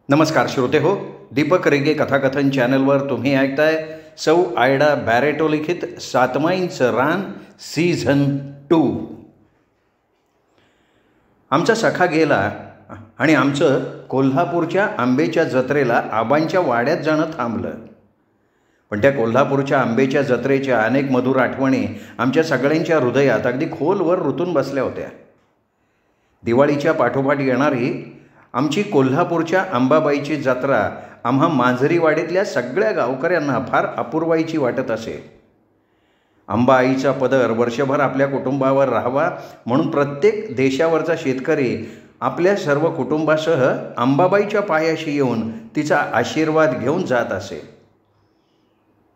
नमस्कार श्रोते हो, दीपक रेगे कथाकथन चॅनलवर तुम्ही ऐकताय सौ आयडा बॅरेटो लिखित सातमाईंचं रान सीझन 2। आमचा सखा गेला आणि आमचं कोल्हापूरच्या आंब्याच्या जत्रेला आबांच्या वाड्यात जाणं थांबलं। पण त्या कोल्हापूरच्या आंब्याच्या जत्रेच्या अनेक मधुर आठवणी आमच्या सगळ्यांच्या हृदयात अगदी खोलवर रुतून बसल्या होत्या। दिवाळीच्या पाठोपाठ येणारी आमची कोल्हापूरच्या अंबाबाईची जत्रा आम्हा मांजरीवाडीतल्या सगळ्या गावकऱ्यांना फार अपूर्वाईची वाटत असे। अंबा आईचा पदर वर्षभर आपल्या कुटुंबावर राहावा म्हणून प्रत्येक देशावरचा शेतकरी आपल्या सर्व कुटुंबासह अंबाबाईच्या पायाशी येऊन तिचा आशीर्वाद घेऊन जात असे।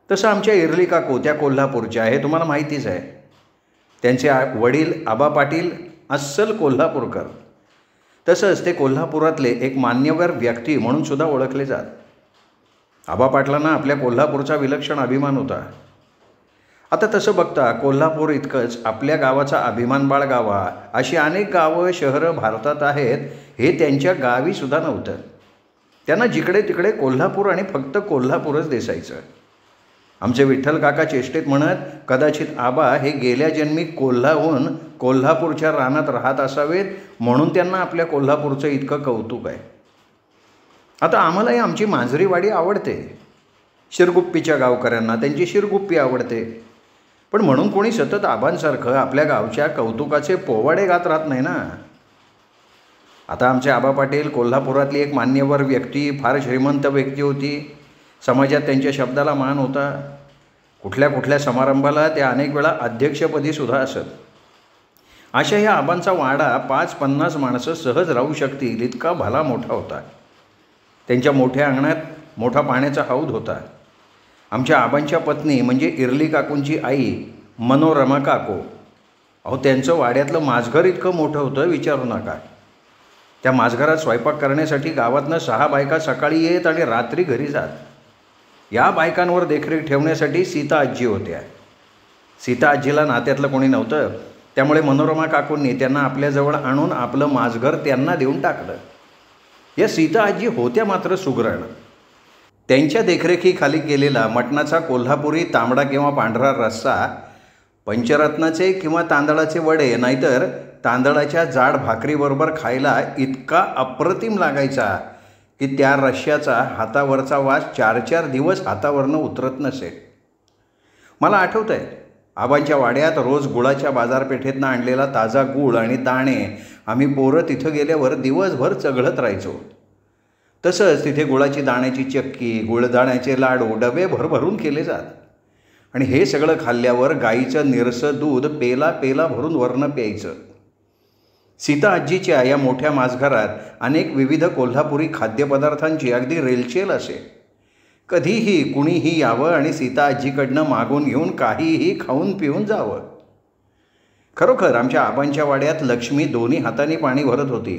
तसं आमच्या इरली काकू त्या कोल्हापूरच्या हे तुम्हाला माहितीच आहे। त्यांचे वडील आबा पाटील अस्सल कोल्हापूरकर, तसंच ते कोल्हापुरातले एक मान्यवर व्यक्ती म्हणून सुद्धा ओळखले जात। आबा पाटलांना आपल्या कोल्हापूरचा विलक्षण अभिमान होता। आता तसं बघता कोल्हापूर इतकंच आपल्या गावाचा अभिमान बाळगावा अशी अनेक गावं शहरं भारतात आहेत हे त्यांच्या गावीसुद्धा नव्हतं। त्यांना जिकडे तिकडे कोल्हापूर आणि फक्त कोल्हापूरच दिसायचं। आमचे विठ्ठल काका चेष्टेत म्हणत, कदाचित आबा हे गेल्या जन्मी कोल्हाहून कोल्हापूरच्या रानात राहत असावेत म्हणून त्यांना आपल्या कोल्हापूरचं इतकं कौतुक आहे। आता आम्हालाही आमची मांजरीवाडी आवडते। शिरगुप्पीच्या गावकऱ्यांना त्यांची शिरगुप्पी आवडते। पण म्हणून कोणी सतत आबांसारखं आपल्या गावच्या कौतुकाचे पोवाडे गात राहत नाही ना। आता आमचे आबा पाटील कोल्हापुरातली एक मान्यवर व्यक्ती, फार श्रीमंत व्यक्ती होती। समाजात त्यांच्या शब्दाला मान होता। कुठल्या कुठल्या समारंभाला त्या अनेक वेळा अध्यक्षपदी सुद्धा असत। अशा ह्या आबांचा वाडा 5-50 माणसं सहज राहू शकतील इतका भला मोठा होता। त्यांच्या मोठ्या अंगणात मोठा पाण्याचा हौद होता। आमच्या आबांच्या पत्नी म्हणजे इरली काकूंची आई मनोरमा काकू, त्यांचं वाड्यातलं माझघर इतकं मोठं होतं विचारू नका। त्या माझघरात स्वयंपाक करण्यासाठी गावातनं 6 बायका सकाळी येत आणि रात्री घरी जात। या बायकांवर देखरेख ठेवण्यासाठी सीता आजी होत्या। सीता आजीला नात्यातलं कोणी नव्हतं, त्यामुळे मनोरमा काकूंनी त्यांना आपल्याजवळ आणून आपलं माझघर त्यांना देऊन टाकलं। या सीता आजी होत्या मात्र सुगरण। त्यांच्या देखरेखीखाली केलेला मटणाचा कोल्हापुरी तांबडा किंवा पांढरा रस्सा, पंचरत्नाचे किंवा तांदळाचे वडे नाहीतर तांदळाच्या जाड भाकरीबरोबर खायला इतका अप्रतिम लागायचा की त्या रश्श्याचा हातावरचा वास 4-4 दिवस हातावरनं उतरत नसे। मला आठवतं आहे, आबांच्या वाड्यात रोज गुळाच्या बाजारपेठेतनं आणलेला ताजा गूळ आणि दाणे आम्ही पोरं तिथं गेल्यावर दिवसभर चघळत राहायचो। तसंच तिथे गुळाची दाण्याची चक्की, गुळदाण्याचे लाडू डबे भरभरून केले जात आणि हे सगळं खाल्ल्यावर गाईचं निरसं दूध पेला पेला भरून वरनं प्यायचं। सीता आजीच्या या मोठ्या माझघरात अनेक विविध कोल्हापुरी खाद्यपदार्थांची अगदी रेलचेल असे। कधीही कुणीही यावं आणि सीता आजीकडनं मागून घेऊन काहीही खाऊन पिऊन जावं। खरोखर आमच्या आबांच्या वाड्यात लक्ष्मी दोन्ही हातांनी पाणी भरत होती।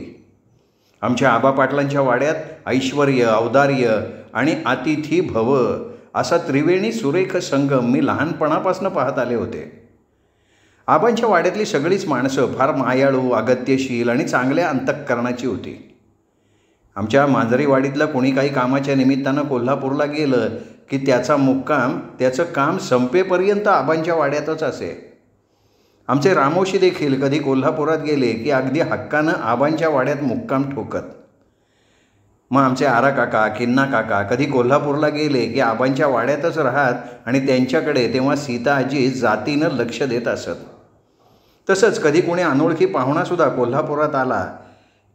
आमच्या आबा पाटलांच्या वाड्यात ऐश्वर्य, औदार्य आणि अतिथी भव असा त्रिवेणी सुरेख संगम मी लहानपणापासून पाहत आले होते। आबांच्या वाड्यातली सगळीच माणसं फार मायाळू, अगत्यशील आणि चांगल्या अंतःकरणाची होती। आमच्या मांजरीवाडीतलं कोणी काही कामाच्या निमित्तानं कोल्हापूरला गेलं की त्याचं काम संपेपर्यंत आबांच्या वाड्यातच असे। आमचे रामोशी देखील कधी कोल्हापुरात गेले की अगदी हक्कानं आबांच्या वाड्यात मुक्काम ठोकत। मग आमचे आरा काका, किन्ना काका कधी कोल्हापूरला गेले की आबांच्या वाड्यातच राहत आणि त्यांच्याकडे तेव्हा सीता आजी जातीनं लक्ष देत असत। तसंच कधी कोणी अनोळखी पाहुणासुद्धा कोल्हापुरात आला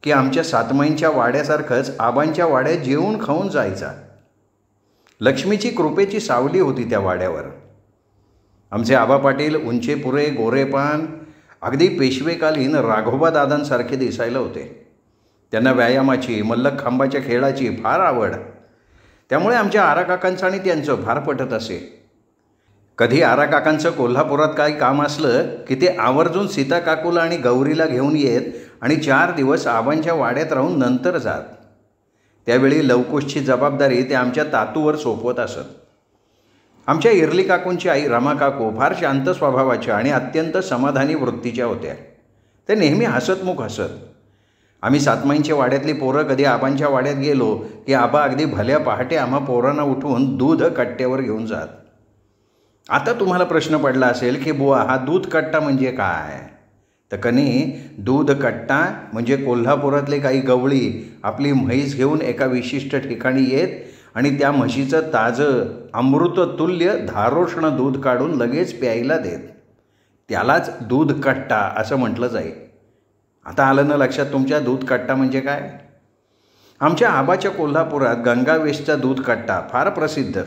की आमच्या सातमाईंच्या वाड्यासारखंच आबांच्या वाड्यात जेवून खाऊन जायचा। लक्ष्मीची कृपेची सावली होती त्या वाड्यावर। आमचे आबा पाटील उंचेपुरे, गोरेपान, अगदी पेशवेकालीन राघोबा दादांसारखे दिसायला होते। त्यांना व्यायामाची, मल्लखांबाच्या खेळाची फार आवड, त्यामुळे आमच्या आरा काकांचं आणि त्यांचं फार पटत असे। कधी आरा काकांचं कोल्हापुरात काही काम असलं की ते आवर्जून सीता काकूला आणि गौरीला घेऊन येत आणि 4 दिवस आबांच्या वाड्यात राहून नंतर जात। त्यावेळी लवकुशची जबाबदारी ते आमच्या तातूवर सोपवत असत। आमच्या इरली काकूंची आई रमा काकू फार शांत स्वभावाच्या आणि अत्यंत समाधानी वृत्तीच्या होत्या। ते नेहमी हसतमुख असत। आम्ही सातमाईंच्या वाड्यातली पोरं कधी आबांच्या वाड्यात गेलो की आबा अगदी भल्या पहाटे आम्हा पोरांना उठवून दूध कट्ट्यावर घेऊन जात. आता तुम्हाला प्रश्न पडला असेल की बुवा हा दूध कट्टा म्हणजे काय? तर कनी दूध कट्टा म्हणजे कोल्हापुरातले काही गवळी आपली म्हैस घेऊन एका विशिष्ट ठिकाणी येत आणि त्या म्हशीचं ताजं अमृततुल्य धारोष्ण दूध काढून लगेच प्यायला देत. त्यालाच दूध कट्टा असं म्हटलं जाईल. आता आलं ना लक्षात तुमच्या दूध कट्टा म्हणजे काय? आमच्या आबाच्या कोल्हापुरात गंगावेशीचा दूध कट्टा फार प्रसिद्ध.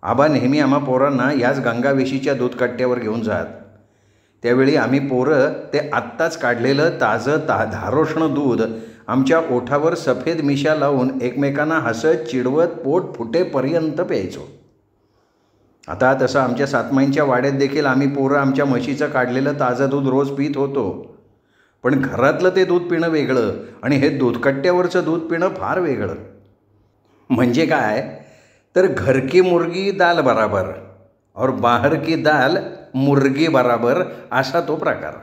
आबा नेहमी आम्हा पोरांना याच गंगावेशीच्या दूध कट्ट्यावर घेऊन जात. त्यावेळी आम्ही पोरं ते आत्ताच काढलेलं ताजं धारोष्ण दूध आमच्या ओठावर सफेद मिशा लावून एकमेकांना हसत चिडवत पोट फुटेपर्यंत प्यायचो. आता तसं आमच्या सातमाईंच्या वाड्यात देखील आम्ही पोरं आमच्या म्हशीचं काढलेलं ताजं दूध रोज पीत होतो. पण घरातलं ते दूध पिणं वेगळं आणि हे दूधकट्ट्यावरचं दूध पिणं फार वेगळं. म्हणजे काय तर घर की मुर्गी दाल बराबर और बाहर की दाल मुर्गी बराबर असा तो प्रकार.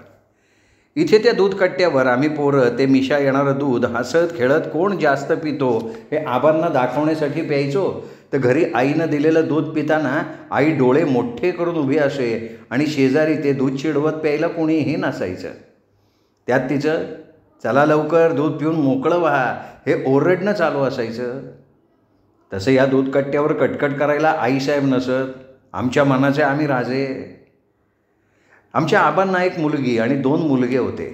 इथे त्या दूधकट्ट्यावर आम्ही पोरं ते मिशा येणारं दूध हसत खेळत कोण जास्त पितो हे आबांना दाखवण्यासाठी प्यायचो. तर घरी आईनं दिलेलं दूध पिताना आई डोळे मोठे करून उभी असे आणि शेजारी ते दूध चिडवत प्यायला कोणीही नसायचं. त्यात तिचं चला लवकर दूध पिऊन मोकळं व्हा हे ओरडणं चालू असायचं. तसं या दूधकट्ट्यावर कटकट करायला आईसाहेब नसत. आमच्या मनाचे आम्ही राजे. आमच्या आबांना एक मुलगी आणि 2 मुलगे होते.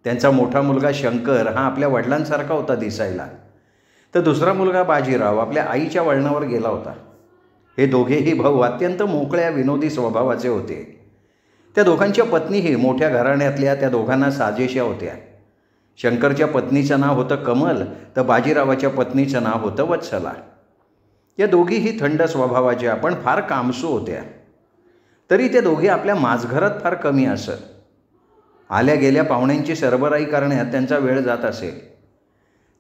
त्यांचा मोठा मुलगा शंकर हा आपल्या वडिलांसारखा होता दिसायला. तर दुसरा मुलगा बाजीराव आपल्या आईच्या वळणावर गेला होता. हे दोघेही भाऊ अत्यंत मोकळ्या विनोदी स्वभावाचे होते. त्या दोघांच्या पत्नीही मोठ्या घराण्यातल्या त्या दोघांना साजेशा होत्या. शंकरच्या पत्नीचं नाव होतं कमल तर बाजीरावाच्या पत्नीचं नाव होतं वत्सला. या दोघीही थंड स्वभावाच्या पण फार कामसू होत्या. तरी ते दोघे आपल्या माझघरात फार कमी असत. आल्या गेल्या पाहुण्यांची सरबराई करण्यात त्यांचा वेळ जात असेल.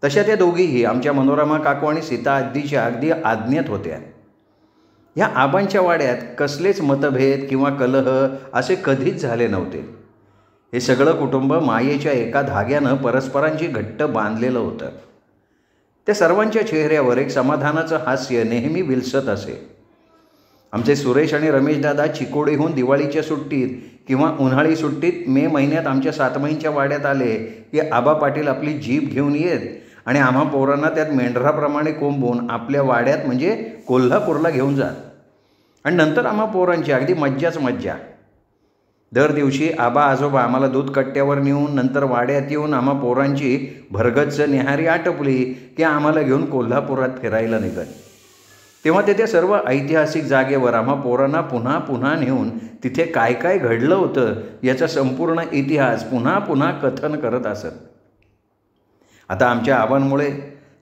तशा त्या दोघीही आमच्या मनोरमा काकू आणि सीता आजीच्या अगदी आज्ञेत होत्या. ह्या आबांच्या वाड्यात कसलेच मतभेद किंवा कलह असे कधीच झाले नव्हते. हे सगळं कुटुंब मायेच्या एका धाग्यानं परस्परांची घट्ट बांधलेलं होतं. त्या सर्वांच्या चेहऱ्यावर एक समाधानाचं हास्य नेहमी विलसत असे. आमचे सुरेश आणि रमेशदादा चिकोडीहून दिवाळीच्या सुट्टीत किंवा उन्हाळी सुट्टीत मे महिन्यात आमच्या सातमाईंच्या वाड्यात आले की आबा पाटील आपली जीप घेऊन येत आणि आम्हा पोरांना त्यात मेंढराप्रमाणे कोंबून आपल्या वाड्यात म्हणजे कोल्हापूरला घेऊन जात. आणि नंतर आम्हा पोरांची अगदी मज्जाच मज्जा. दर दिवशी आबा आजोबा आम्हाला दूध कट्ट्यावर नेऊन नंतर वाड्यात येऊन आम्हा पोरांची भरगच्च न्याहारी आटपली की आम्हाला घेऊन कोल्हापुरात फिरायला निघत. तेव्हा ते त्या सर्व ऐतिहासिक जागेवर आम्हा पोरांना पुन्हा पुन्हा नेऊन तिथे काय काय घडलं होतं याचा संपूर्ण इतिहास पुन्हा पुन्हा कथन करत असत. आता आमच्या आबांमुळे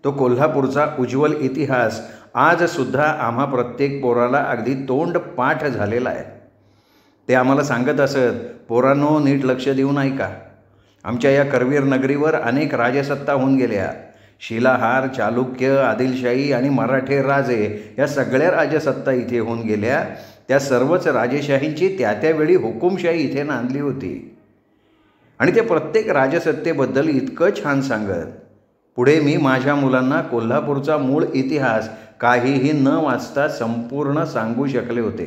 तो कोल्हापूरचा उज्ज्वल इतिहास आजसुद्धा आम्हा प्रत्येक पोराला अगदी तोंड पाठ झालेला आहे. ते आम्हाला सांगत असत, पोरांनो नीट लक्ष देऊन ऐका. आमच्या या करवीर नगरीवर अनेक राजसत्ता होऊन गेल्या. शिलाहार, चालुक्य, आदिलशाही आणि मराठे राजे या सगळ्या राजसत्ता इथे होऊन गेल्या. त्या सर्वच राजेशाहींची त्या त्यावेळी हुकुमशाही इथे नांदली होती. आणि ते प्रत्येक राजसत्तेबद्दल इतकं छान सांगत. पुढे मी माझ्या मुलांना कोल्हापूरचा मूळ इतिहास काहीही न वाचता संपूर्ण सांगू शकले होते.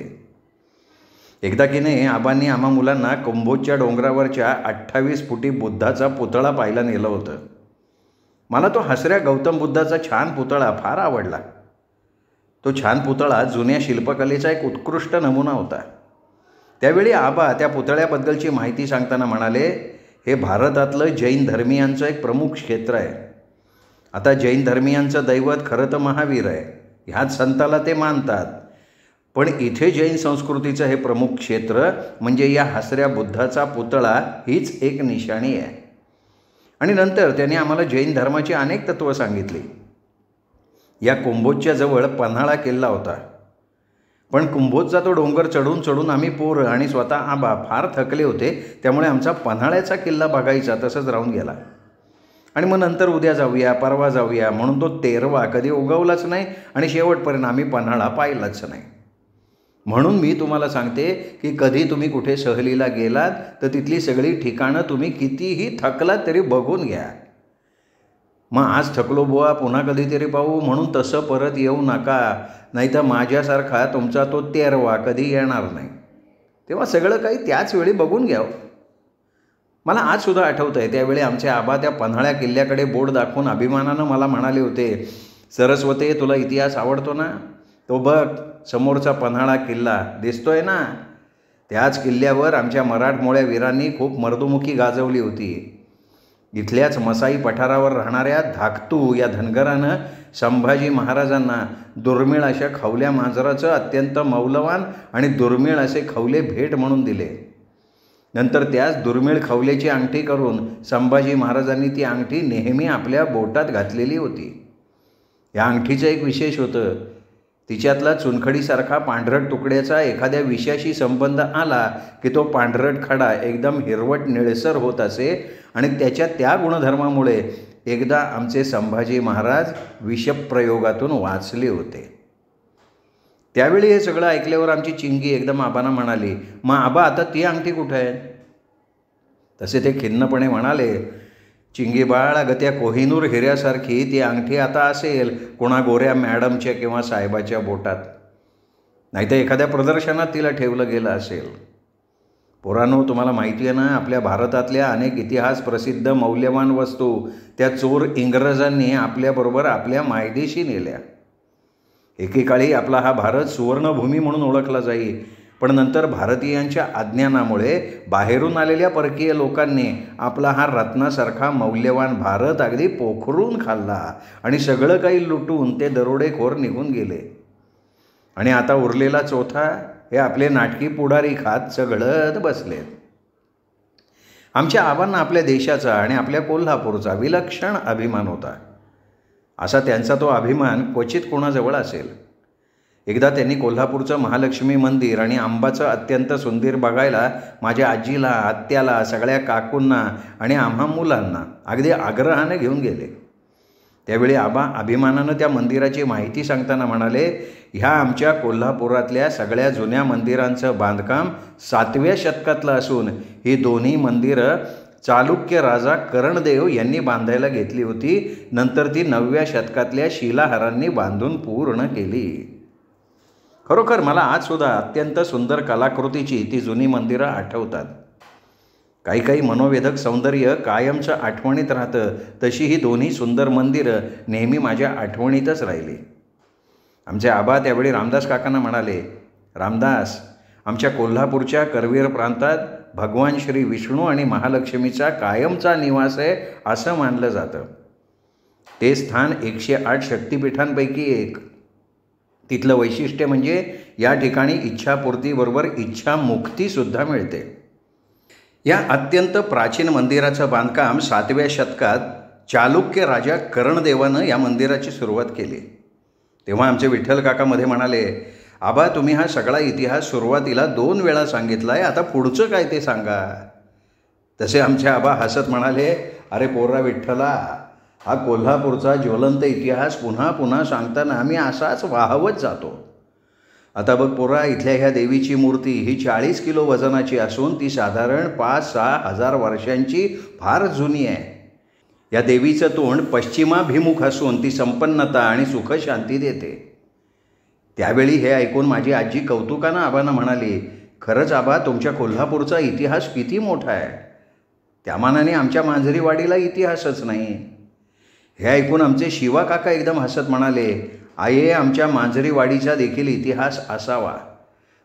एकदा की नाही आबांनी आम्हा मुलांना कुंभोजच्या डोंगरावरच्या 28 फुटी बुद्धाचा पुतळा पाहायला नेलं होतं. मला तो हसऱ्या गौतम बुद्धाचा छान पुतळा फार आवडला. तो छान पुतळा जुन्या शिल्पकलेचा एक उत्कृष्ट नमुना होता. त्यावेळी आबा त्या पुतळ्याबद्दलची माहिती सांगताना म्हणाले, हे भारतातलं जैन धर्मियांचं एक प्रमुख क्षेत्र आहे. आता जैन धर्मियांचं दैवत खरं तर महावीर आहे. ह्याच संताला ते मानतात. पण इथे जैन संस्कृतीचं हे प्रमुख क्षेत्र म्हणजे या हसऱ्या बुद्धाचा पुतळा हीच एक निशाणी आहे. आणि नंतर त्याने आम्हाला जैन धर्माची अनेक तत्त्वं सांगितली. या कुंभोजच्या जवळ पन्हाळा किल्ला होता. पण कुंभोजचा तो डोंगर चढून चढून आम्ही पोरं आणि स्वतः आबा फार थकले होते. त्यामुळे आमचा पन्हाळ्याचा किल्ला बघायचा तसंच राहून गेला. आणि मग नंतर उद्या जाऊया, परवा जाऊया म्हणून तो 13वा कधी उगवलाच नाही आणि शेवटपर्यंत आम्ही पन्हाळा पाहिलाच नाही. म्हणून मी तुम्हाला सांगते की कधी तुम्ही कुठे सहलीला गेलात तर तिथली सगळी ठिकाणं तुम्ही कितीही थकलात तरी बघून घ्या. मग आज थकलो बुवा, पुन्हा कधीतरी पाहू, म्हणून तसं परत येऊ नका, नाही तर माझ्यासारखा तुमचा तो 13वा कधी येणार नाही. तेव्हा सगळं काही त्याच वेळी बघून घ्यावं. मला आजसुद्धा आठवतं आहे, त्यावेळी आमचे आबा त्या पन्हाळ्या किल्ल्याकडे बोट दाखवून अभिमानानं मला म्हणाले होते, सरस्वती तुला इतिहास आवडतो ना, तो बघ समोरचा पन्हाळा किल्ला दिसतोय ना, त्याच किल्ल्यावर आमच्या मराठमोळ्या वीरांनी खूप मर्दुमुखी गाजवली होती. इथल्याच मसाई पठारावर राहणाऱ्या धाकटू या धनगरानं संभाजी महाराजांना दुर्मिळ अशा खवल्या मांजराचं अत्यंत मौल्यवान आणि दुर्मिळ असे खवले भेट म्हणून दिले. नंतर त्याच दुर्मिळ खवल्याची अंगठी करून संभाजी महाराजांनी ती अंगठी नेहमी आपल्या बोटात घातलेली होती. या अंगठीचं एक विशेष होतं, तिच्यातला चुनखडीसारखा पांढरट तुकड्याचा एखाद्या विषयाशी संबंध आला की तो पांढरट खडा एकदम हिरवट निळसर होत असे आणि त्याच्या त्या गुणधर्मामुळे एकदा आमचे संभाजी महाराज विषप्रयोगातून वाचले होते. त्यावेळी हे सगळं ऐकल्यावर आमची चिंगी एकदम आबांना म्हणाली, मग आबा आता ती अंगठी कुठं आहे? तसे ते खिन्नपणे म्हणाले, चिंगी बाळ, अगं त्या कोहिनूर हिऱ्यासारखी ती अंगठी आता असेल कोणा गोऱ्या मॅडमच्या किंवा साहेबाच्या बोटात, नाहीतर एखाद्या प्रदर्शनात तिला ठेवलं गेलं असेल. पोरांनो, तुम्हाला माहिती आहे ना, आपल्या भारतातल्या अनेक इतिहास प्रसिद्ध मौल्यवान वस्तू त्या चोर इंग्रजांनी आपल्याबरोबर आपल्या मायदेशी नेल्या. एकेकाळी आपला हा भारत सुवर्णभूमी म्हणून ओळखला जाई, पण नंतर भारतीयांच्या अज्ञानामुळे बाहेरून आलेल्या परकीय लोकांनी आपला हा रत्नासारखा मौल्यवान भारत अगदी पोखरून खाल्ला आणि सगळं काही लुटून ते दरोडेखोर निघून गेले. आणि आता उरलेला चौथा हे आपले नाटकी पुढारी खात सगळत बसलेत. आमच्या आबांना आपल्या देशाचा आणि आपल्या कोल्हापूरचा विलक्षण अभिमान होता. असा त्यांचा तो अभिमान क्वचित कोणाजवळ असेल. एकदा त्यांनी कोल्हापूरचं महालक्ष्मी मंदिर आणि अंबाचं अत्यंत सुंदर बघायला माझ्या आजीला, आत्याला, सगळ्या काकूंना आणि आम्हा मुलांना अगदी आग्रहाने घेऊन गेले. त्यावेळी आबा अभिमानानं त्या मंदिराची माहिती सांगताना म्हणाले, ह्या आमच्या कोल्हापुरातल्या सगळ्या जुन्या मंदिरांचं बांधकाम 7व्या शतकातलं असून ही दोन्ही मंदिरं चालुक्य राजा कर्णदेव यांनी बांधायला घेतली होती. नंतर ती 9व्या शतकातल्या शिलाहारांनी बांधून पूर्ण केली. खरोखर मला आजसुद्धा अत्यंत सुंदर कलाकृतीची ती जुनी मंदिरं आठवतात. काही काही मनोवेधक सौंदर्य कायमचं आठवणीत राहतं, तशी ही दोन्ही सुंदर मंदिरं नेहमी माझ्या आठवणीतच राहिली. आमचे आबा त्यावेळी रामदास काकांना म्हणाले, रामदास, आमच्या कोल्हापूरच्या करवीर प्रांतात भगवान श्री विष्णू आणि महालक्ष्मीचा कायमचा निवास आहे असं मानलं जातं. ते स्थान 108 शक्तिपीठांपैकी एक. तिथलं वैशिष्ट्य म्हणजे या ठिकाणी इच्छापूर्तीबरोबर इच्छामुक्तीसुद्धा मिळते. या अत्यंत प्राचीन मंदिराचं बांधकाम 7व्या शतकात चालुक्य राजा कर्णदेवानं या मंदिराची सुरुवात केली. तेव्हा आमचे विठ्ठल काका मध्ये म्हणाले, आबा तुम्ही हा सगळा इतिहास सुरुवातीला 2 वेळा सांगितला आहे, आता पुढचं काय ते सांगा. तसे आमचे आबा हसत म्हणाले, अरे पोरा विठ्ठला, हा कोल्हापूरचा ज्वलंत इतिहास पुन्हा पुन्हा सांगताना आम्ही असाच वाहवत जातो. आता बघ पोरा, इथल्या ह्या देवीची मूर्ती ही 40 किलो वजनाची असून ती साधारण 5-6 हजार वर्षांची फार जुनी आहे. या देवीचं तोंड पश्चिमाभिमुख असून ती संपन्नता आणि सुखशांती देते. त्यावेळी हे ऐकून माझी आजी कौतुकानं आबांना म्हणाली, खरंच आबा, तुमच्या कोल्हापूरचा इतिहास किती मोठा आहे. त्या मानाने आमच्या मांजरीवाडीला इतिहासच नाही. हे ऐकून आमचे शिवा काका एकदम हसत म्हणाले, आये, आमच्या मांजरीवाडीचा देखील इतिहास असावा.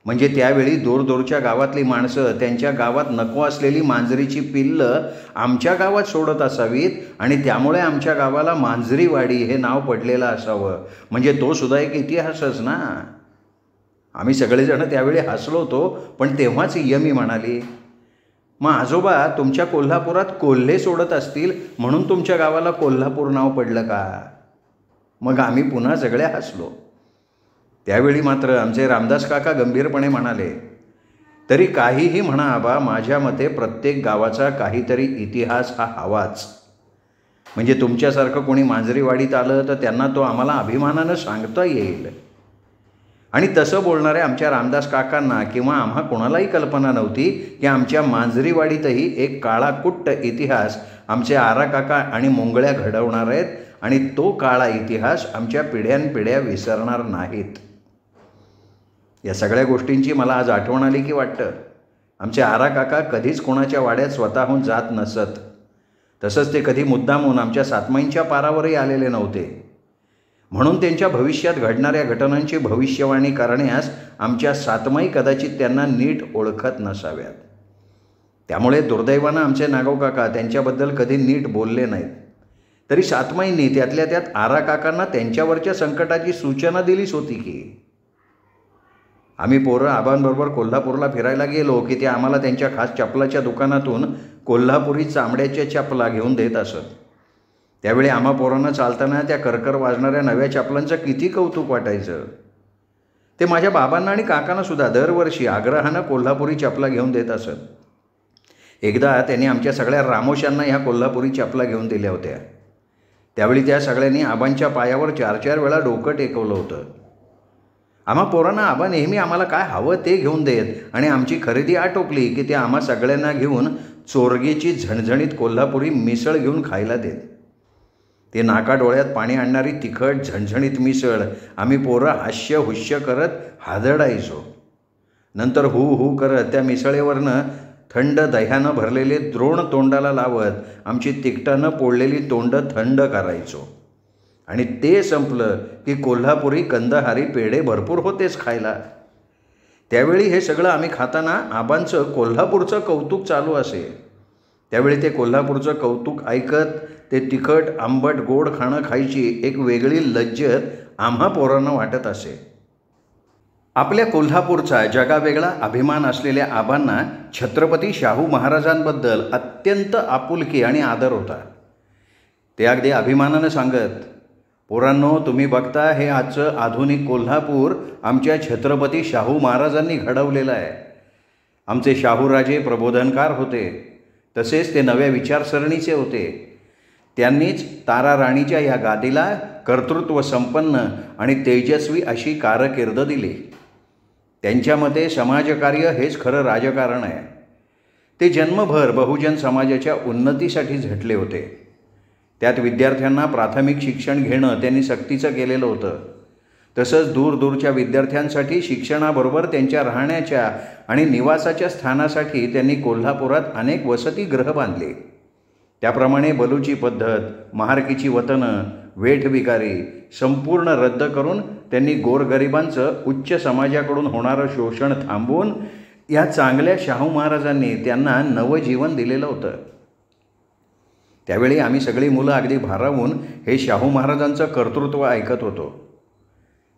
म्हणजे त्यावेळी दूरदूरच्या गावातली माणसं त्यांच्या गावात नको असलेली मांजरीची पिल्लं आमच्या गावात सोडत असावीत आणि त्यामुळे आमच्या गावाला मांजरीवाडी हे नाव पडलेलं असावं. म्हणजे तो सुद्धा एक इतिहासच ना. आम्ही सगळेजण त्यावेळी हसलो होतो, पण तेव्हाच यमी म्हणाली, मग आजोबा, तुमच्या कोल्हापुरात कोल्हे सोडत असतील म्हणून तुमच्या गावाला कोल्हापूर नाव पडलं का? मग आम्ही पुन्हा सगळे हसलो. त्यावेळी मात्र आमचे रामदास काका गंभीरपणे म्हणाले, तरी काहीही म्हणा आबा, माझ्या मते प्रत्येक गावाचा काहीतरी इतिहास हा हवाच. म्हणजे तुमच्यासारखं कोणी मांजरीवाडीत आलं तर त्यांना तो आम्हाला अभिमानानं सांगता येईल. आणि तसं बोलणाऱ्या आमच्या रामदास काकांना किंवा आम्हा कोणालाही कल्पना नव्हती की आमच्या मांजरीवाडीतही एक काळाकुट्ट इतिहास आमचे आरा काका आणि मुंगळ्या घडवणार आहेत आणि तो काळा इतिहास आमच्या पिढ्यानपिढ्या विसरणार नाहीत. या सगळ्या गोष्टींची मला आज आठवण आली की वाटतं आमचे आरा काका कधीच कोणाच्या वाड्यात स्वतःहून जात नसत. तसंच ते कधी मुद्दामून आमच्या सातमाईंच्या पारावरही आलेले नव्हते. म्हणून त्यांच्या भविष्यात घडणाऱ्या घटनांची भविष्यवाणी करण्यास आमच्या सातमाई कदाचित त्यांना नीट ओळखत नसाव्यात. त्यामुळे दुर्दैवानं आमचे नागव काका त्यांच्याबद्दल कधी नीट बोलले नाहीत. तरी सातमाईंनी त्यातल्या त्यात आरा काकांना त्यांच्यावरच्या संकटाची सूचना दिलीच होती की आम्ही पोरं आबांबरोबर कोल्हापूरला फिरायला गेलो की ते आम्हाला त्यांच्या खास चपलाच्या दुकानातून कोल्हापुरी चामड्याच्या चपला घेऊन देत असत. त्यावेळी आम्हा पोरांना चालताना त्या करकर वाजणाऱ्या नव्या चपलांचं किती कौतुक वाटायचं. ते माझ्या बाबांना आणि काकांना सुद्धा दरवर्षी आग्रहानं कोल्हापुरी चपला घेऊन देत असत. एकदा त्यांनी आमच्या सगळ्या रामोशांना ह्या कोल्हापुरी चपला घेऊन दिल्या होत्या. त्यावेळी त्या सगळ्यांनी आबांच्या पायावर 4-4 वेळा डोकं टेकवलं होतं. आम्हा पोरांना आबा नेहमी आम्हाला काय हवं ते घेऊन देत आणि आमची खरेदी आटोपली की ते आम्हा सगळ्यांना घेऊन चोरगेची झणझणीत कोल्हापुरी मिसळ घेऊन खायला देत. ते नाका डोळ्यात पाणी आणणारी तिखट झणझणीत मिसळ आम्ही पोरं हास्य हुश्य करत हादडायचो. नंतर हू हू करत त्या मिसळेवरनं थंड दह्यानं भरलेले द्रोण तोंडाला लावत आमची तिखटानं पोळलेली तोंडं थंड करायचो. आणि ते संपलं की कोल्हापुरी कंदहारी पेढे भरपूर होतेच खायला. त्यावेळी हे सगळं आम्ही खाताना आबांचं कोल्हापूरचं कौतुक चालू असे. त्यावेळी ते कोल्हापूरचं कौतुक ऐकत ते तिखट आंबट गोड खाणं खायची एक वेगळी लज्जत आम्हा पोरांना वाटत असे. आपल्या कोल्हापूरचा जगावेगळा अभिमान असलेल्या आबांना छत्रपती शाहू महाराजांबद्दल अत्यंत आपुलकी आणि आदर होता. ते अगदी अभिमानानं सांगत, पोरांनो, तुम्ही बघता हे आजचं आधुनिक कोल्हापूर आमच्या छत्रपती शाहू महाराजांनी घडवलेलं आहे. आमचे शाहूराजे प्रबोधनकार होते, तसेच ते नव्या विचारसरणीचे होते. त्यांनीच तारा राणीच्या या गादीला कर्तृत्व संपन्न आणि तेजस्वी अशी कारकीर्द दिली. त्यांच्या मते समाजकार्य हेच खरं राजकारण आहे. ते जन्मभर बहुजन समाजाच्या उन्नतीसाठी झटले होते. त्यात विद्यार्थ्यांना प्राथमिक शिक्षण घेणं त्यांनी सक्तीचं केलेलं होतं. तसंच दूरदूरच्या विद्यार्थ्यांसाठी शिक्षणाबरोबर त्यांच्या राहण्याच्या आणि निवासाच्या स्थानासाठी त्यांनी कोल्हापुरात अनेक वसतिगृह बांधली. त्याप्रमाणे बलूची पद्धत, महारकीची वतनं, वेठबिगारी संपूर्ण रद्द करून त्यांनी गोरगरिबांचं उच्च समाजाकडून होणारं शोषण थांबवून या चांगल्या शाहू महाराजांनी त्यांना नवजीवन दिलेलं होतं. त्यावेळी आम्ही सगळी मुलं अगदी भारावून हे शाहू महाराजांचं कर्तृत्व ऐकत होतो.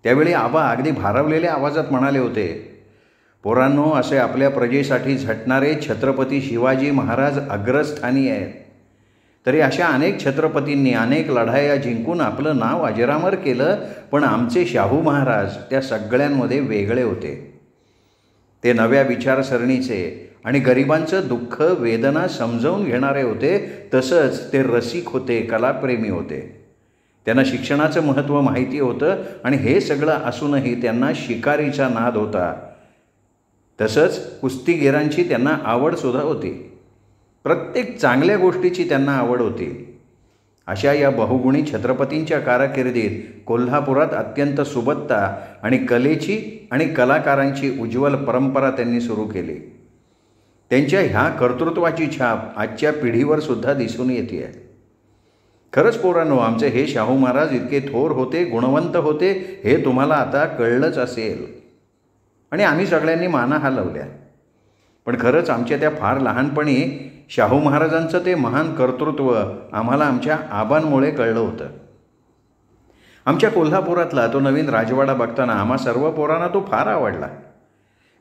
त्यावेळी आबा अगदी भारावलेल्या आवाजात म्हणाले होते, पोरांनो, असे आपल्या प्रजेसाठी झटणारे छत्रपती शिवाजी महाराज अग्रस्थानी आहेत. तरी अशा अनेक छत्रपतींनी अनेक लढाया जिंकून आपलं नाव अजरामर केलं, पण आमचे शाहू महाराज त्या सगळ्यांमध्ये वेगळे होते. ते नव्या विचारसरणीचे आणि गरिबांचं दुःख वेदना समजावून घेणारे होते. तसंच ते रसिक होते, कलाप्रेमी होते. त्यांना शिक्षणाचं महत्त्व माहिती होतं आणि हे सगळं असूनही त्यांना शिकारीचा नाद होता. तसंच कुस्तीगीरांची त्यांना आवडसुद्धा होती. प्रत्येक चांगल्या गोष्टीची त्यांना आवड होती. अशा या बहुगुणी छत्रपतींच्या कारकिर्दीत कोल्हापुरात अत्यंत सुबत्ता आणि कलेची आणि कलाकारांची उज्ज्वल परंपरा त्यांनी सुरू केली. त्यांच्या ह्या कर्तृत्वाची छाप आजच्या पिढीवर सुद्धा दिसून येते आहे. खरंच पोरांनो, आमचे हे शाहू महाराज इतके थोर होते, गुणवंत होते, हे तुम्हाला आता कळलंच असेल आणि आम्ही सगळ्यांनी माना हलवल्या. पण खरंच आमच्या त्या फार लहानपणी शाहू महाराजांचं ते महान कर्तृत्व आम्हाला आमच्या आबांमुळे कळलं होतं. आमच्या कोल्हापुरातला तो नवीन राजवाडा बघताना आम्हा सर्व पोरांना तो फार आवडला.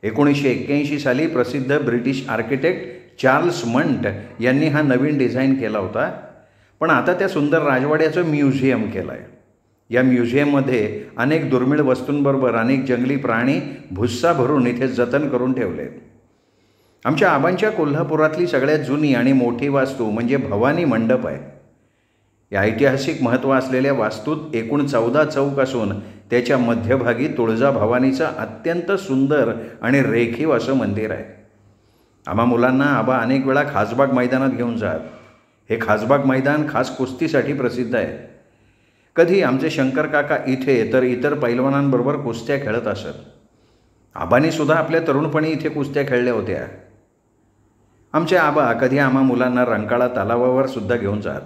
1981 साली प्रसिद्ध ब्रिटिश आर्किटेक्ट चार्ल्स मंट यांनी हा नवीन डिझाईन केला होता. पण आता त्या सुंदर राजवाड्याचं म्युझियम केलं आहे. या म्युझियममध्ये अनेक दुर्मिळ वस्तूंबरोबर अनेक जंगली प्राणी भुस्सा भरून इथे जतन करून ठेवले. आमच्या आबांच्या कोल्हापुरातली सगळ्यात जुनी आणि मोठी वास्तू म्हणजे भवानी मंडप आहे. या ऐतिहासिक महत्त्व असलेल्या वास्तूत एकूण 14 चौक असून त्याच्या मध्यभागी तुळजाभवानीचं अत्यंत सुंदर आणि रेखीव असं मंदिर आहे. आम्हा मुलांना आबा अनेक वेळा खासबाग मैदानात घेऊन जात. हे खासबाग मैदान खास कुस्तीसाठी प्रसिद्ध आहे. कधी आमचे शंकर काका इथे तर इतर पैलवानांबरोबर कुस्त्या खेळत असत. आबांनी सुद्धा आपल्या तरुणपणी इथे कुस्त्या खेळल्या होत्या. आमचे आबा कधी आम्हा मुलांना रंकाळा तलावावर सुद्धा घेऊन जात.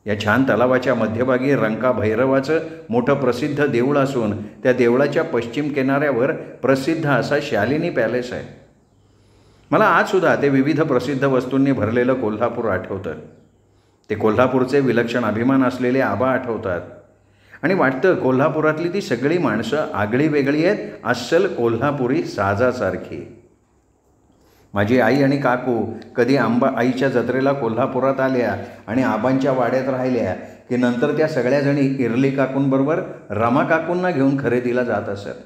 या छान तलावाच्या मध्यभागी रंका भैरवाचं मोठं प्रसिद्ध देऊळ असून त्या देवळाच्या पश्चिम किनाऱ्यावर प्रसिद्ध असा शालिनी पॅलेस आहे. मला आजसुद्धा ते विविध प्रसिद्ध वस्तूंनी भरलेलं कोल्हापूर आठवतं. ते कोल्हापूरचे विलक्षण अभिमान असलेले आबा आठवतात आणि वाटतं कोल्हापुरातली ती सगळी माणसं आगळी वेगळी आहेत, अस्सल कोल्हापुरी साजासारखी. माझी आई आणि काकू कधी आईच्या जत्रेला कोल्हापुरात आल्या आणि आबांच्या वाड्यात राहिल्या की नंतर त्या सगळ्याजणी इरली काकूंबरोबर रमा काकूंना घेऊन खरेदीला जात असत.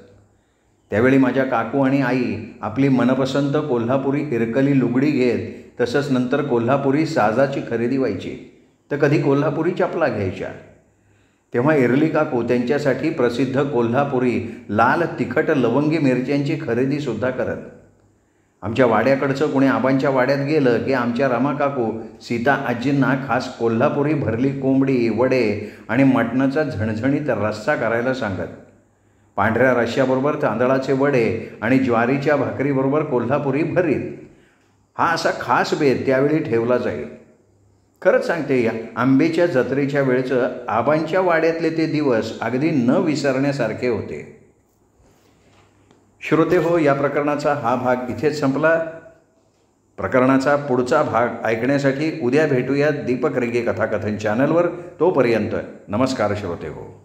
त्यावेळी माझ्या काकू आणि आई आपली मनपसंत कोल्हापुरी इरकली लुगडी घेत, तसंच नंतर कोल्हापुरी साजाची खरेदी व्हायची, तर कधी कोल्हापुरी चपला घ्यायच्या. तेव्हा इरली काकू त्यांच्यासाठी प्रसिद्ध कोल्हापुरी लाल तिखट लवंगी मिरच्यांची खरेदीसुद्धा करत. आमच्या वाड्याकडचं कोणी आबांच्या वाड्यात गेलं की आमच्या रमा काकू सीता आजींना खास कोल्हापुरी भरली कोंबडी, वडे आणि मटणाचा झणझणीत रस्सा करायला सांगत. पांढऱ्या रश्श्याबरोबर तांदळाचे वडे आणि ज्वारीच्या भाकरीबरोबर कोल्हापुरी भरीत हा असा खास बेत त्यावेळी ठेवला जाईल. खरंच सांगते, या आंबेच्या जत्रेच्या वेळचं आबांच्या वाड्यातले ते दिवस अगदी न विसरण्यासारखे होते. श्रोते हो, या प्रकरणाचा हा भाग इथेच संपला. प्रकरणाचा पुढचा भाग ऐकण्यासाठी उद्या भेटूया दीपक रेगे कथाकथन चॅनलवर. तोपर्यंत नमस्कार श्रोते हो.